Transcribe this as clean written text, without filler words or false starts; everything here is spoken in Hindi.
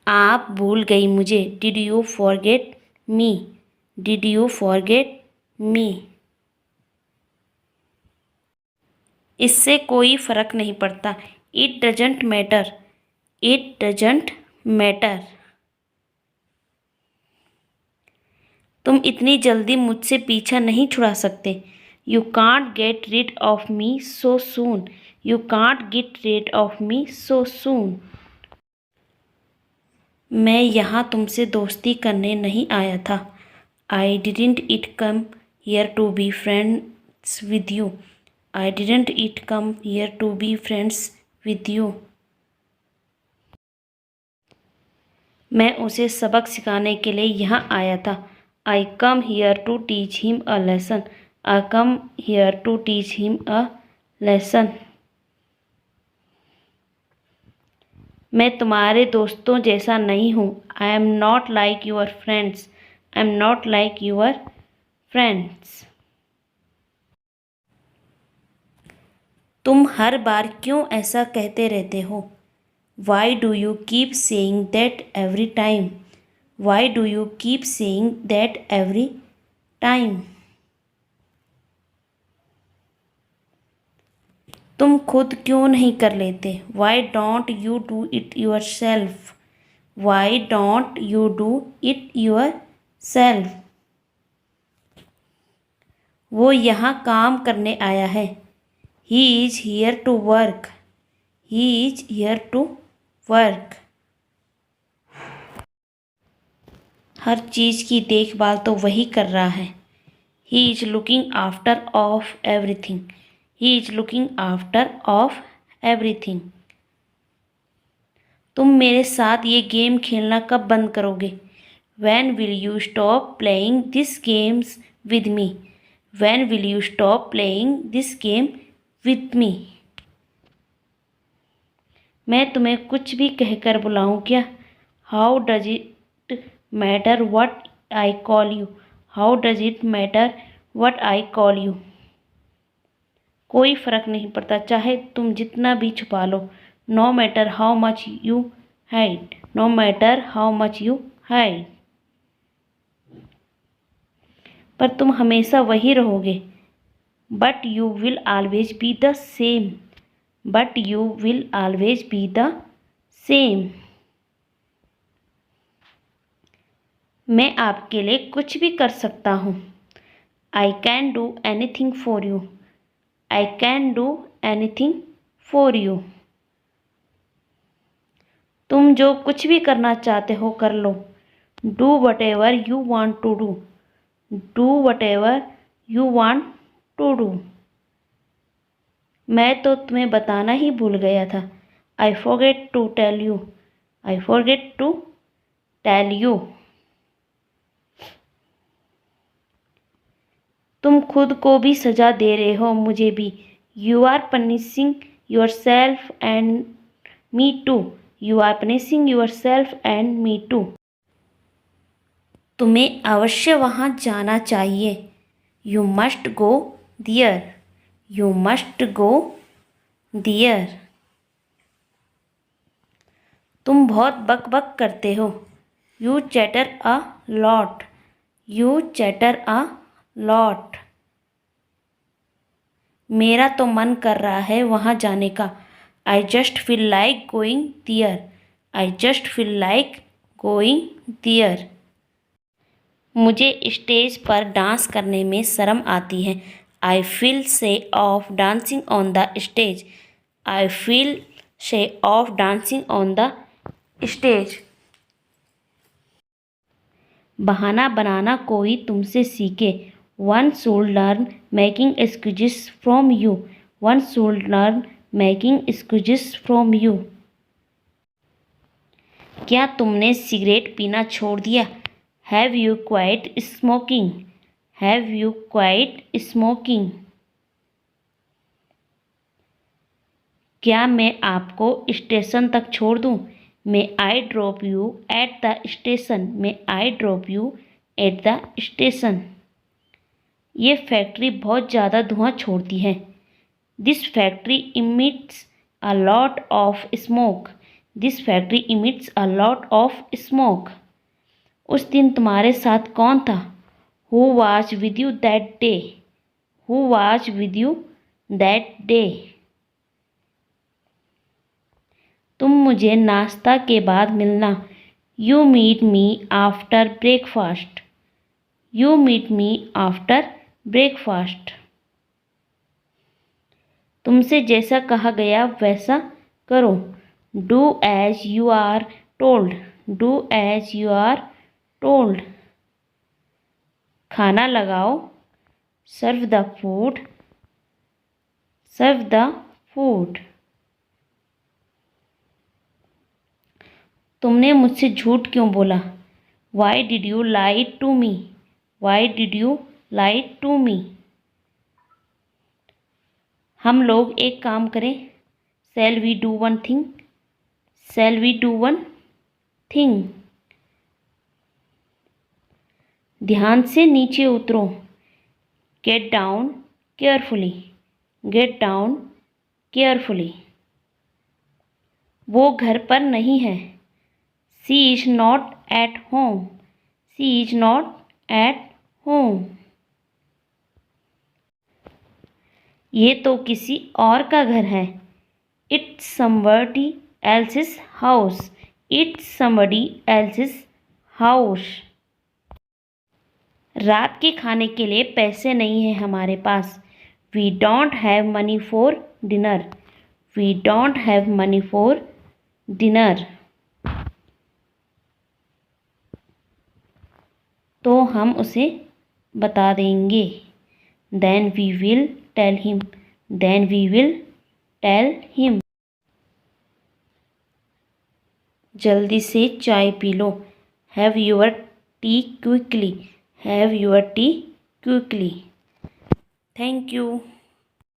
आप भूल गई मुझे। Did you forget me? Did you forget me? इससे कोई फ़र्क नहीं पड़ता। It doesn't matter. It doesn't matter. तुम इतनी जल्दी मुझसे पीछा नहीं छुड़ा सकते। You can't get rid of me so soon. You can't get rid of me so soon. मैं यहाँ तुमसे दोस्ती करने नहीं आया था। I didn't it come here to be friends with you. I didn't it come here to be friends with you. मैं उसे सबक सिखाने के लिए यहाँ आया था। I come here to teach him a lesson. I come here to teach him a lesson. मैं तुम्हारे दोस्तों जैसा नहीं हूँ। I am not like your friends. I am not like your friends. तुम हर बार क्यों ऐसा कहते रहते हो? Why do you keep saying that every time? Why do you keep saying that every time? तुम खुद क्यों नहीं कर लेते? Why don't you do it yourself? Why don't you do it yourself? वो यहाँ काम करने आया है। He is here to work. He is here to work. हर चीज़ की देखभाल तो वही कर रहा है। He is looking after of everything. He is looking after of everything. तुम मेरे साथ ये गेम खेलना कब बंद करोगे? When will you stop playing this games with me? When will you stop playing this game with me? मैं तुम्हें कुछ भी कहकर बुलाऊं क्या? How does it matter what I call you? How does it matter what I call you? कोई फ़र्क नहीं पड़ता चाहे तुम जितना भी छुपा लो। No matter how much you hide. No matter how much you hide. पर तुम हमेशा वही रहोगे। But you will always be the same. But you will always be the same. मैं आपके लिए कुछ भी कर सकता हूँ। I can do anything for you. I can do anything for you. तुम जो कुछ भी करना चाहते हो कर लो। Do whatever you want to do. Do whatever you want to do. मैं तो तुम्हें बताना ही भूल गया था। आई forget to tell you. I forget to tell you. तुम खुद को भी सजा दे रहे हो मुझे भी। You are punishing yourself and me too. You are punishing yourself and me too. तुम्हें अवश्य वहाँ जाना चाहिए। You must go there. You must go there. तुम बहुत बक बक करते हो। You chatter a lot. You chatter a lot. मेरा तो मन कर रहा है वहाँ जाने का। I just feel like going there. I just feel like going there. मुझे स्टेज पर डांस करने में शर्म आती है। I feel shy of dancing on the stage. I feel shy of dancing on the stage. बहाना बनाना कोई तुमसे सीखे। One should learn making excuses from you. One should learn making excuses from you. क्या तुमने सिगरेट पीना छोड़ दिया? Have you quit smoking? Have you quit smoking? क्या मैं आपको स्टेशन तक छोड़ दूँ? May I drop you at the station. May I drop you at the station. ये फैक्ट्री बहुत ज़्यादा धुआं छोड़ती है। This factory emits a lot of smoke. This factory emits a lot of smoke. उस दिन तुम्हारे साथ कौन था? Who was with you that day? Who was with you that day? तुम मुझे नाश्ता के बाद मिलना। You meet me after breakfast. You meet me after breakfast. तुमसे जैसा कहा गया वैसा करो। Do as you are told. Do as you are told. खाना लगाओ। Serve the food. Serve the food. तुमने मुझसे झूठ क्यों बोला? Why did you lie to me? Why did you lie to me? हम लोग एक काम करें। Shall we do one thing? Shall we do one thing? ध्यान से नीचे उतरो। Get down carefully. Get down carefully. वो घर पर नहीं है। She is not at home. She is not at home. ये तो किसी और का घर है। It's somebody else's house. It's somebody else's house. रात के खाने के लिए पैसे नहीं हैं हमारे पास। We don't have money for dinner. We don't have money for dinner. तो हम उसे बता देंगे। Then we will tell him. Then we will tell him. जल्दी से चाय पी लो। Have your tea quickly. Have your tea quickly. Thank you.